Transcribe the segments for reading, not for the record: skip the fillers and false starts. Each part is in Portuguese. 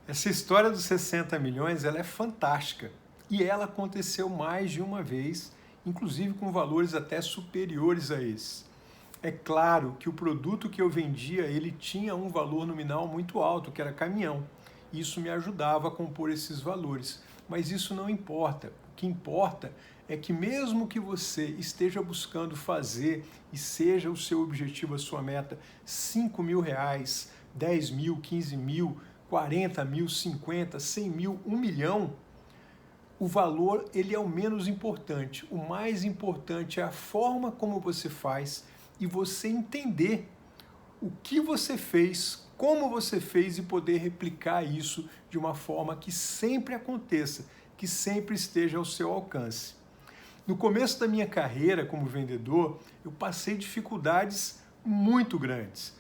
Essa história dos 60 milhões, ela é fantástica. E ela aconteceu mais de uma vez, inclusive com valores até superiores a esse. É claro que o produto que eu vendia, ele tinha um valor nominal muito alto, que era caminhão. Isso me ajudava a compor esses valores. Mas isso não importa. O que importa é que mesmo que você esteja buscando fazer e seja o seu objetivo, a sua meta, 5 mil reais, 10 mil, 15 mil, 40 mil, 50, 100 mil, 1 milhão, o valor ele é o menos importante. O mais importante é a forma como você faz e você entender o que você fez, como você fez e poder replicar isso de uma forma que sempre aconteça, que sempre esteja ao seu alcance. No começo da minha carreira como vendedor, eu passei dificuldades muito grandes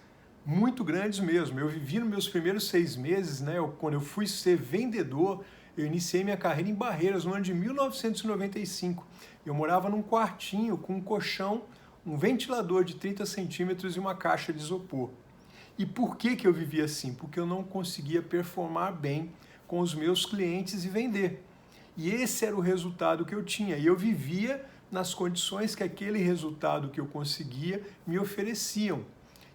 mesmo. Eu vivi nos meus primeiros 6 meses, quando eu fui ser vendedor, eu iniciei minha carreira em Barreiras no ano de 1995. Eu morava num quartinho com um colchão, um ventilador de 30 centímetros e uma caixa de isopor. E por que eu vivia assim? Porque eu não conseguia performar bem com os meus clientes e vender. E esse era o resultado que eu tinha. E eu vivia nas condições que aquele resultado que eu conseguia me ofereciam,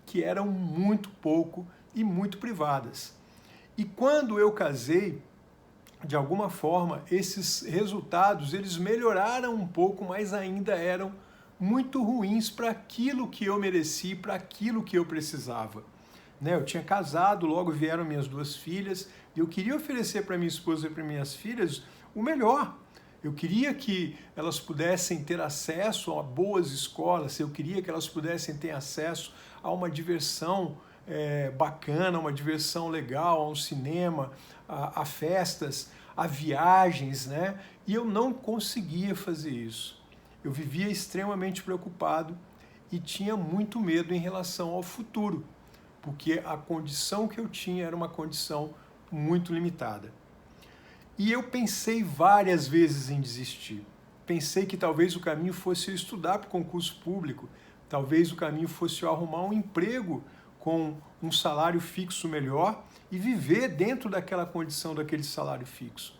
que eram muito pouco e muito privadas. E quando eu casei, de alguma forma, esses resultados eles melhoraram um pouco, mas ainda eram muito ruins para aquilo que eu mereci, para aquilo que eu precisava. Eu tinha casado, logo vieram minhas 2 filhas, e eu queria oferecer para minha esposa e para minhas filhas o melhor. Eu queria que elas pudessem ter acesso a boas escolas, eu queria que elas pudessem ter acesso a uma diversão bacana, uma diversão legal, a um cinema, a festas, a viagens, E eu não conseguia fazer isso. Eu vivia extremamente preocupado e tinha muito medo em relação ao futuro, porque a condição que eu tinha era uma condição muito limitada. E eu pensei várias vezes em desistir. Pensei que talvez o caminho fosse eu estudar para o concurso público, talvez o caminho fosse eu arrumar um emprego com um salário fixo melhor e viver dentro daquela condição, daquele salário fixo.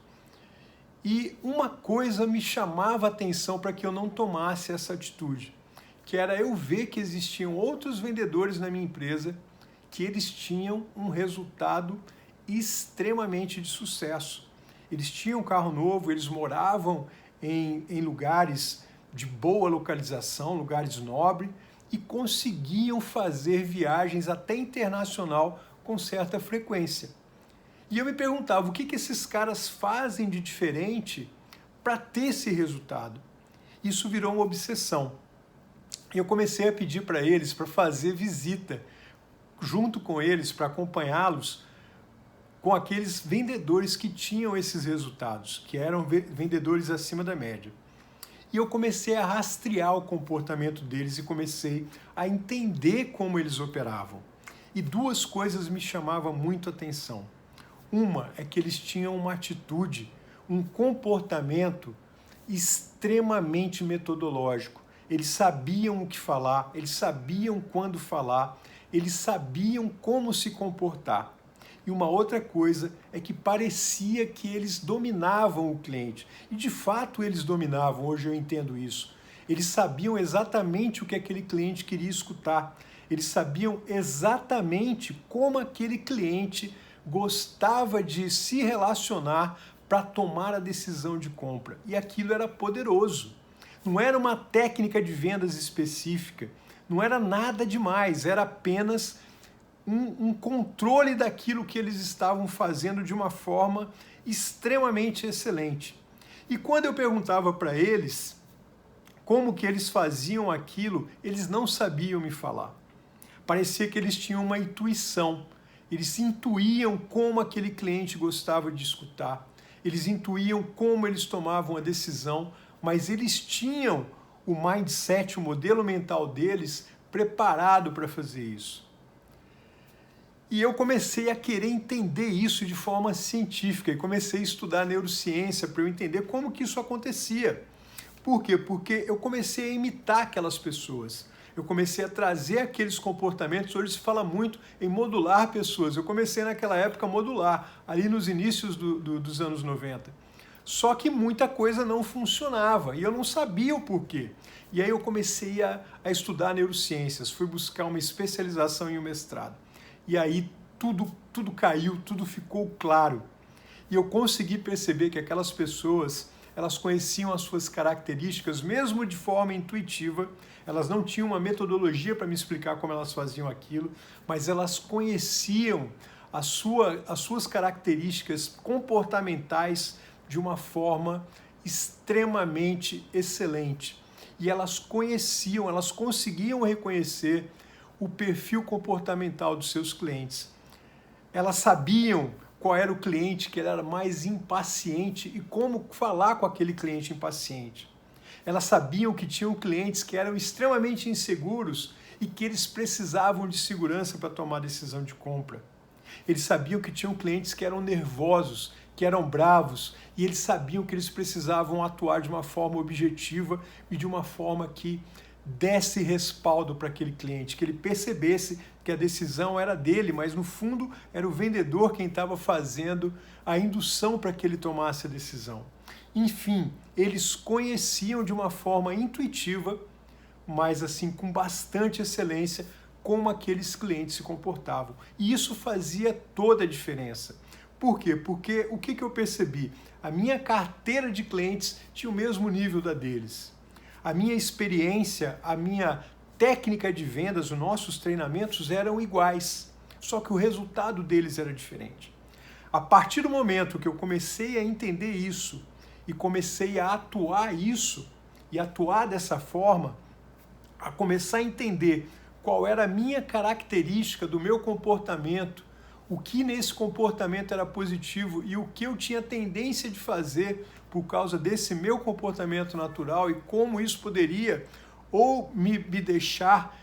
E uma coisa me chamava a atenção para que eu não tomasse essa atitude, que era eu ver que existiam outros vendedores na minha empresa que eles tinham um resultado extremamente de sucesso. Eles tinham um carro novo, eles moravam em lugares de boa localização, lugares nobres, e conseguiam fazer viagens até internacional com certa frequência. E eu me perguntava, o que esses caras fazem de diferente para ter esse resultado? Isso virou uma obsessão. Eu comecei a pedir para eles para fazer visita junto com eles, para acompanhá-los com aqueles vendedores que tinham esses resultados, que eram vendedores acima da média. E eu comecei a rastrear o comportamento deles e comecei a entender como eles operavam. E 2 coisas me chamavam muito a atenção. Uma é que eles tinham uma atitude, um comportamento extremamente metodológico. Eles sabiam o que falar, eles sabiam quando falar, eles sabiam como se comportar. E uma outra coisa é que parecia que eles dominavam o cliente. E de fato eles dominavam, hoje eu entendo isso. Eles sabiam exatamente o que aquele cliente queria escutar. Eles sabiam exatamente como aquele cliente gostava de se relacionar para tomar a decisão de compra. E aquilo era poderoso. Não era uma técnica de vendas específica, não era nada demais, era apenas um controle daquilo que eles estavam fazendo de uma forma extremamente excelente. E quando eu perguntava para eles como que eles faziam aquilo, eles não sabiam me falar. Parecia que eles tinham uma intuição. Eles intuíam como aquele cliente gostava de escutar. Eles intuíam como eles tomavam a decisão, mas eles tinham o mindset, o modelo mental deles preparado para fazer isso. E eu comecei a querer entender isso de forma científica e comecei a estudar neurociência para eu entender como que isso acontecia. Por quê? Porque eu comecei a imitar aquelas pessoas. Eu comecei a trazer aqueles comportamentos. Hoje se fala muito em modular pessoas. Eu comecei naquela época a modular, ali nos inícios dos anos 90. Só que muita coisa não funcionava e eu não sabia o porquê. E aí eu comecei a estudar neurociências, fui buscar uma especialização e um mestrado. E aí tudo caiu, tudo ficou claro. E eu consegui perceber que aquelas pessoas, elas conheciam as suas características, mesmo de forma intuitiva. Elas não tinham uma metodologia para me explicar como elas faziam aquilo, mas elas conheciam as suas características comportamentais de uma forma extremamente excelente. E elas conheciam, elas conseguiam reconhecer o perfil comportamental dos seus clientes. Elas sabiam qual era o cliente que era mais impaciente e como falar com aquele cliente impaciente. Elas sabiam que tinham clientes que eram extremamente inseguros e que eles precisavam de segurança para tomar a decisão de compra. Eles sabiam que tinham clientes que eram nervosos, que eram bravos, e eles sabiam que eles precisavam atuar de uma forma objetiva e de uma forma que desse respaldo para aquele cliente, que ele percebesse que a decisão era dele, mas no fundo era o vendedor quem estava fazendo a indução para que ele tomasse a decisão. Enfim, eles conheciam de uma forma intuitiva, mas assim com bastante excelência, como aqueles clientes se comportavam. E isso fazia toda a diferença. Por quê? Porque o que eu percebi? A minha carteira de clientes tinha o mesmo nível da deles. A minha experiência, a minha técnica de vendas, os nossos treinamentos eram iguais, só que o resultado deles era diferente. A partir do momento que eu comecei a entender isso e comecei a atuar isso e atuar dessa forma, a começar a entender qual era a minha característica do meu comportamento, o que nesse comportamento era positivo e o que eu tinha tendência de fazer por causa desse meu comportamento natural e como isso poderia ou me deixar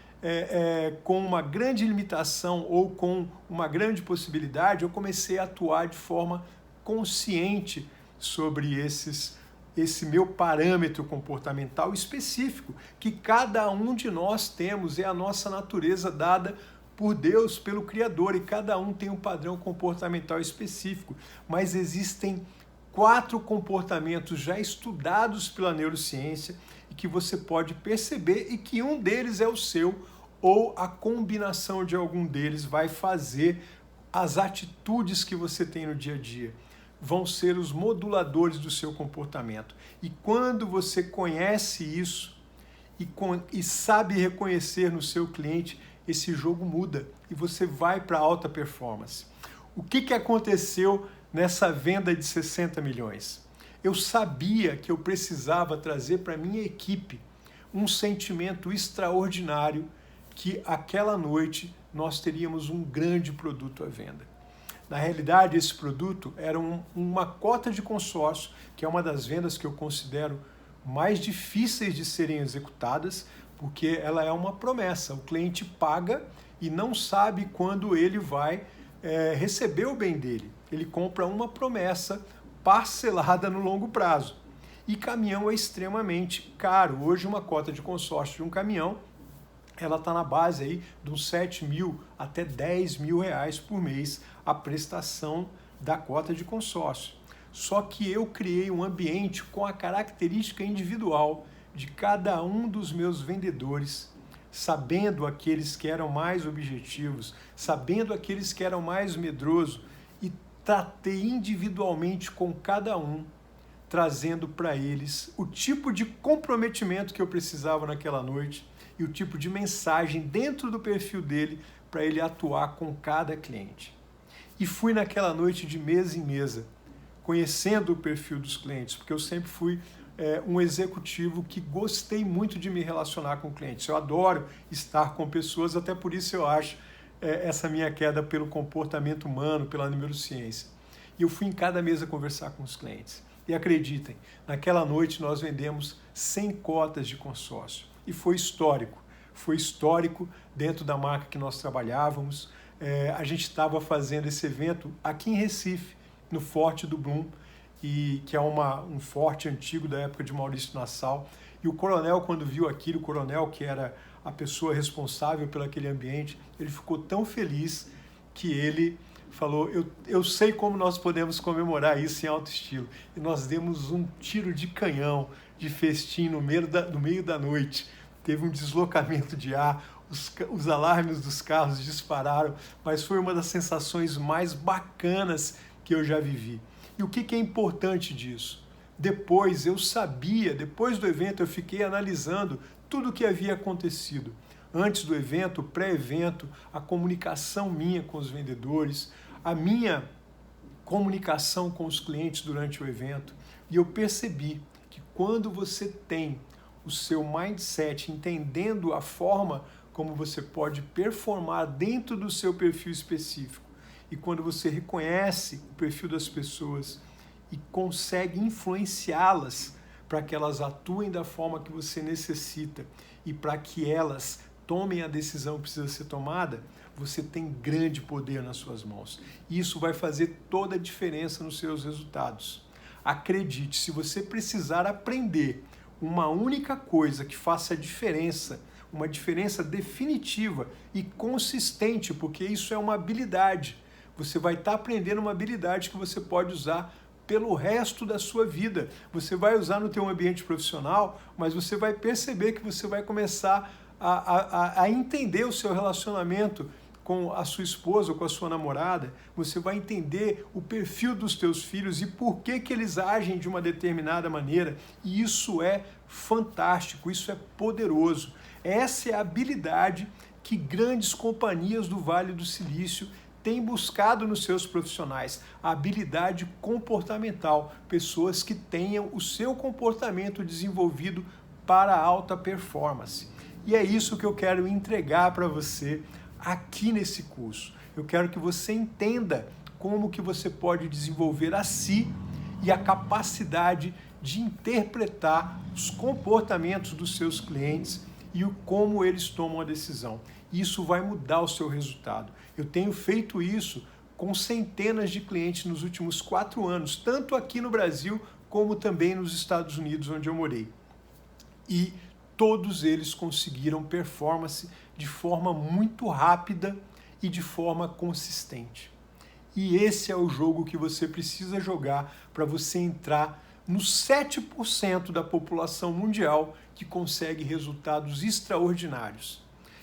com uma grande limitação ou com uma grande possibilidade, eu comecei a atuar de forma consciente sobre esse meu parâmetro comportamental específico, que cada um de nós temos, é a nossa natureza dada por Deus, pelo Criador, e cada um tem um padrão comportamental específico, mas existem 4 comportamentos já estudados pela neurociência e que você pode perceber e que um deles é o seu ou a combinação de algum deles vai fazer as atitudes que você tem no dia a dia. Vão ser os moduladores do seu comportamento. E quando você conhece isso e sabe reconhecer no seu cliente, esse jogo muda e você vai para alta performance. O que aconteceu nessa venda de 60 milhões? Eu sabia que eu precisava trazer para a minha equipe um sentimento extraordinário que aquela noite nós teríamos um grande produto à venda. Na realidade, esse produto era uma cota de consórcio, que é uma das vendas que eu considero mais difíceis de serem executadas, porque ela é uma promessa. O cliente paga e não sabe quando ele vai receber o bem dele. Ele compra uma promessa parcelada no longo prazo. E caminhão é extremamente caro. Hoje, uma cota de consórcio de um caminhão, ela está na base aí de uns 7 mil até 10 mil reais por mês a prestação da cota de consórcio. Só que eu criei um ambiente com a característica individual de cada um dos meus vendedores, sabendo aqueles que eram mais objetivos, sabendo aqueles que eram mais medrosos, e tratei individualmente com cada um, trazendo para eles o tipo de comprometimento que eu precisava naquela noite e o tipo de mensagem dentro do perfil dele para ele atuar com cada cliente. E fui naquela noite de mesa em mesa, conhecendo o perfil dos clientes, porque eu sempre fui um executivo que gostei muito de me relacionar com clientes. Eu adoro estar com pessoas, até por isso eu acho essa minha queda pelo comportamento humano, pela neurociência. E eu fui em cada mesa conversar com os clientes. E acreditem, naquela noite nós vendemos 100 cotas de consórcio. E foi histórico. Foi histórico dentro da marca que nós trabalhávamos. A gente estava fazendo esse evento aqui em Recife, no Forte do Bloom, e que é um forte antigo da época de Maurício Nassau. E o coronel, quando viu aquilo, o coronel que era a pessoa responsável pelo aquele ambiente, ele ficou tão feliz que ele falou, eu sei como nós podemos comemorar isso em alto estilo. E nós demos um tiro de canhão, de festim no meio da noite. Teve um deslocamento de ar, os alarmes dos carros dispararam, mas foi uma das sensações mais bacanas que eu já vivi. E o que é importante disso? Depois do evento eu fiquei analisando tudo o que havia acontecido. Antes do evento, pré-evento, a comunicação minha com os vendedores, a minha comunicação com os clientes durante o evento. E eu percebi que quando você tem o seu mindset entendendo a forma como você pode performar dentro do seu perfil específico, e quando você reconhece o perfil das pessoas e consegue influenciá-las para que elas atuem da forma que você necessita e para que elas tomem a decisão que precisa ser tomada, você tem grande poder nas suas mãos. Isso vai fazer toda a diferença nos seus resultados. Acredite, se você precisar aprender uma única coisa que faça a diferença, uma diferença definitiva e consistente, porque isso é uma habilidade. Você vai estar aprendendo uma habilidade que você pode usar pelo resto da sua vida. Você vai usar no teu ambiente profissional, mas você vai perceber que você vai começar a entender o seu relacionamento com a sua esposa ou com a sua namorada, você vai entender o perfil dos teus filhos e por que eles agem de uma determinada maneira. E isso é fantástico, isso é poderoso. Essa é a habilidade que grandes companhias do Vale do Silício têm buscado nos seus profissionais, a habilidade comportamental, pessoas que tenham o seu comportamento desenvolvido para a alta performance. E é isso que eu quero entregar para você aqui nesse curso. Eu quero que você entenda como que você pode desenvolver a si e a capacidade de interpretar os comportamentos dos seus clientes e como eles tomam a decisão. Isso vai mudar o seu resultado. Eu tenho feito isso com centenas de clientes nos últimos 4 anos, tanto aqui no Brasil como também nos Estados Unidos, onde eu morei. E todos eles conseguiram performance de forma muito rápida e de forma consistente. E esse é o jogo que você precisa jogar para você entrar nos 7% da população mundial que consegue resultados extraordinários.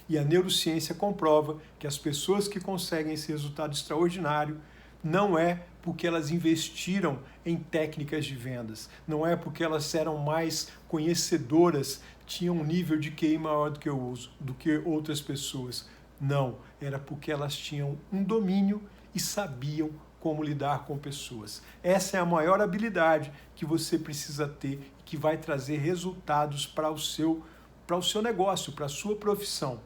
E a neurociência comprova que as pessoas que conseguem esse resultado extraordinário não é porque elas investiram em técnicas de vendas, não é porque elas eram mais conhecedoras, tinham um nível de QI maior do que outras pessoas. Não, era porque elas tinham um domínio e sabiam como lidar com pessoas. Essa é a maior habilidade que você precisa ter, que vai trazer resultados para o seu negócio, para a sua profissão.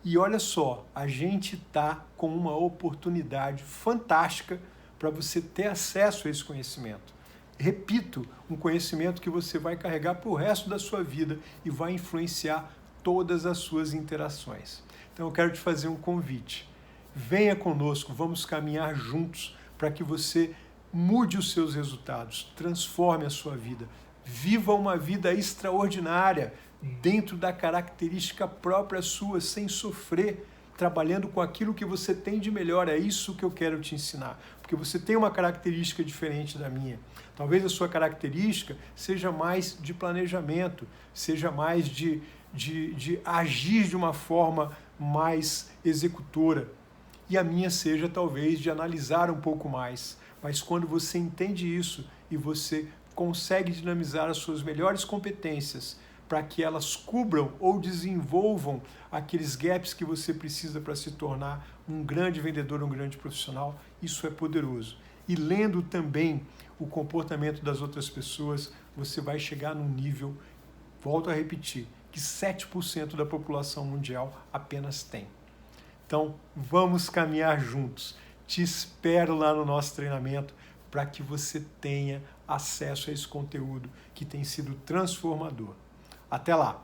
E olha só, a gente está com uma oportunidade fantástica para você ter acesso a esse conhecimento. Repito, um conhecimento que você vai carregar para o resto da sua vida e vai influenciar todas as suas interações. Então eu quero te fazer um convite. Venha conosco, vamos caminhar juntos para que você mude os seus resultados, transforme a sua vida, viva uma vida extraordinária dentro da característica própria sua, sem sofrer, trabalhando com aquilo que você tem de melhor. É isso que eu quero te ensinar, porque você tem uma característica diferente da minha. Talvez a sua característica seja mais de planejamento, seja mais de agir de uma forma mais executora. E a minha seja talvez de analisar um pouco mais. Mas quando você entende isso e você consegue dinamizar as suas melhores competências para que elas cubram ou desenvolvam aqueles gaps que você precisa para se tornar um grande vendedor, um grande profissional, isso é poderoso. E lendo também o comportamento das outras pessoas, você vai chegar num nível, volto a repetir, que 7% da população mundial apenas tem. Então, vamos caminhar juntos. Te espero lá no nosso treinamento para que você tenha acesso a esse conteúdo que tem sido transformador. Até lá!